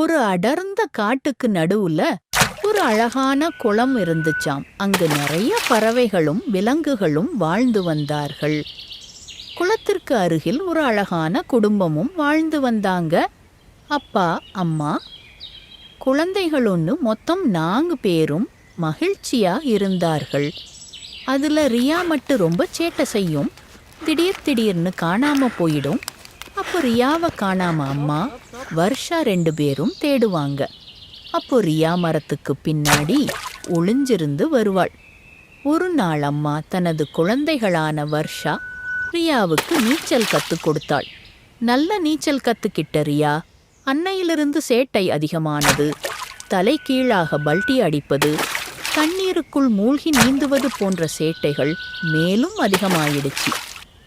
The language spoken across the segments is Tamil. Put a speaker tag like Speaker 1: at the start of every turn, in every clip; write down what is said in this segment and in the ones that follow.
Speaker 1: ஒரு அடர்ந்த காட்டுக்கு நடுவுல ஒரு அழகான குளம் இருந்துச்சாம். அங்கு நிறைய பறவைகளும் விலங்குகளும் வாழ்ந்து வந்தார்கள். குளத்திற்கு அருகில் ஒரு அழகான குடும்பமும் வாழ்ந்து வந்தாங்க. அப்பா, அம்மா, குழந்தைகள் மொத்தம் 4 பேரும் மகிழ்ச்சியா இருந்தார்கள். அதுல ரியா மட்டும் ரொம்ப சேட்டை செய்யும். திடீர்னு காணாம போயிடும். அப்போ ரியாவை காணாம அம்மா, வர்ஷா 2 பேரும் தேடுவாங்க. அப்போ ரியா மரத்துக்கு பின்னாடி ஒளிஞ்சிருந்து வருவாள். ஒரு நாள் அம்மா தனது குழந்தைகளான வர்ஷா ரியாவுக்கு நீச்சல் கத்து கொடுத்தாள். நல்ல நீச்சல் கத்துக்கிட்ட ரியா அன்னையிலிருந்து சேட்டை அதிகமானது. தலை கீழாக பல்டி அடிப்பது, தண்ணீருக்குள் மூழ்கி நீந்துவது போன்ற சேட்டைகள் மேலும் அதிகமாயிடுச்சு.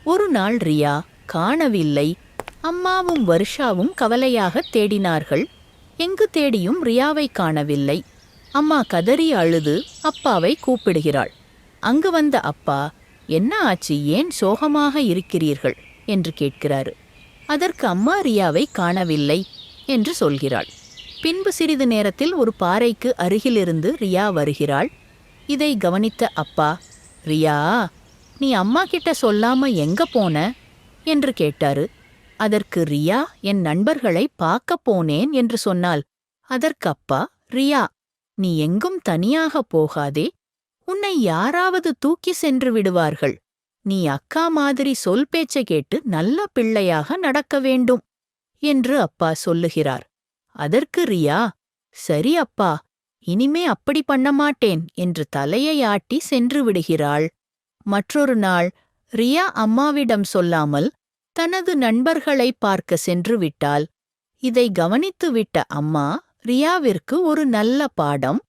Speaker 1: ஒரு நாள் ரியா காணவில்லை. அம்மாவும் வர்ஷாவும் கவலையாக தேடினார்கள். எங்கு தேடியும் ரியாவை காணவில்லை. அம்மா கதறி அழுது அப்பாவை கூப்பிடுகிறாள். அங்கு வந்த அப்பா, என்ன ஆச்சு, ஏன் சோகமாக இருக்கிறீர்கள் என்று கேட்கிறாரு. அதற்கு அம்மா ரியாவை காணவில்லை என்று சொல்கிறாள். பின்பு சிறிது நேரத்தில் ஒரு பாறைக்கு அருகிலிருந்து ரியா வருகிறாள். இதை கவனித்த அப்பா, ரியா, நீ அம்மா கிட்ட சொல்லாம எங்க போன என்று கேட்டாரு. அதற்கு ரியா, என் நண்பர்களை பார்க்க போனேன் என்று சொன்னாள். அதற்கு அப்பா, ரியா, நீ எங்கும் தனியாக போகாதே, உன்னை யாராவது தூக்கி சென்று விடுவார்கள். நீ அக்கா மாதிரி சொல் பேச்ச கேட்டு நல்ல பிள்ளையாக நடக்க வேண்டும் என்று அப்பா சொல்லுகிறார். அதற்கு ரியா, சரி அப்பா, இனிமே அப்படி பண்ண மாட்டேன் என்று தலையை ஆட்டி சென்று விடுகிறாள். மற்றொரு நாள் ரியா அம்மாவிடம் சொல்லாமல் தனது நண்பர்களை பார்க்க சென்று விட்டாள். இதை கவனித்துவிட்ட அம்மா ரியாவிற்கு ஒரு நல்ல பாடம்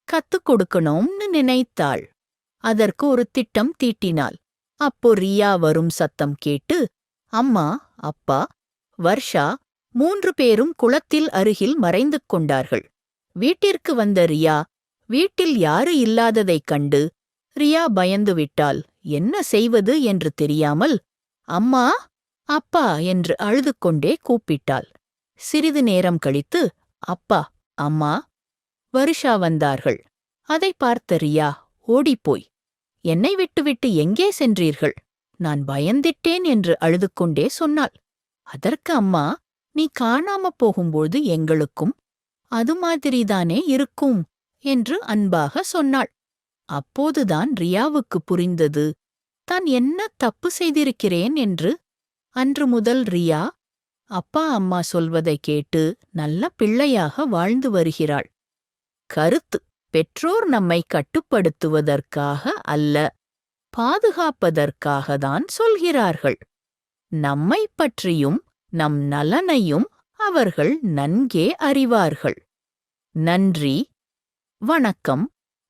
Speaker 1: கத்துக் கொடுக்கணும்னு நினைத்தாள். அதற்கு ஒரு திட்டம் தீட்டினாள். அப்போ ரியா வரும் சத்தம் கேட்டு அம்மா, அப்பா, வர்ஷா 3 பேரும் குளத்தில் அருகில் மறைந்து கொண்டார்கள். வீட்டிற்கு வந்த ரியா வீட்டில் யாரு இல்லாததைக் கண்டு ரியா பயந்து விட்டாள். என்ன செய்வது என்று தெரியாமல் அம்மா, அப்பா என்று அழுது கொண்டே கூப்பிட்டாள். சிறிது நேரம் கழித்து அப்பா, அம்மா, வர்ஷா வந்தார்கள். அதை பார்த்த ரியா ஓடிப்போய், என்னை விட்டுவிட்டு எங்கே சென்றீர்கள், நான் பயந்திட்டேன் என்று அழுது கொண்டே சொன்னாள். அதற்கு அம்மா, நீ காணாம போகும்போது எங்களுக்கும் அது மாதிரிதானே இருக்கும் என்று அன்பாக சொன்னாள். அப்போதுதான் ரியாவுக்கு புரிந்தது, தான் என்ன தப்பு செய்திருக்கிறேன் என்று. அன்று முதல் ரியா அப்பா அம்மா சொல்வதை கேட்டு நல்ல பிள்ளையாக வாழ்ந்து வருகிறாள். கருத்து: பெற்றோர் நம்மை கட்டுப்படுத்துவதற்காக அல்ல, பாதுகாப்பதற்காகத்தான் சொல்கிறார்கள். நம்மை பற்றியும் நம் நலனையும் அவர்கள் நன்கே அறிவார்கள். நன்றி, வணக்கம்.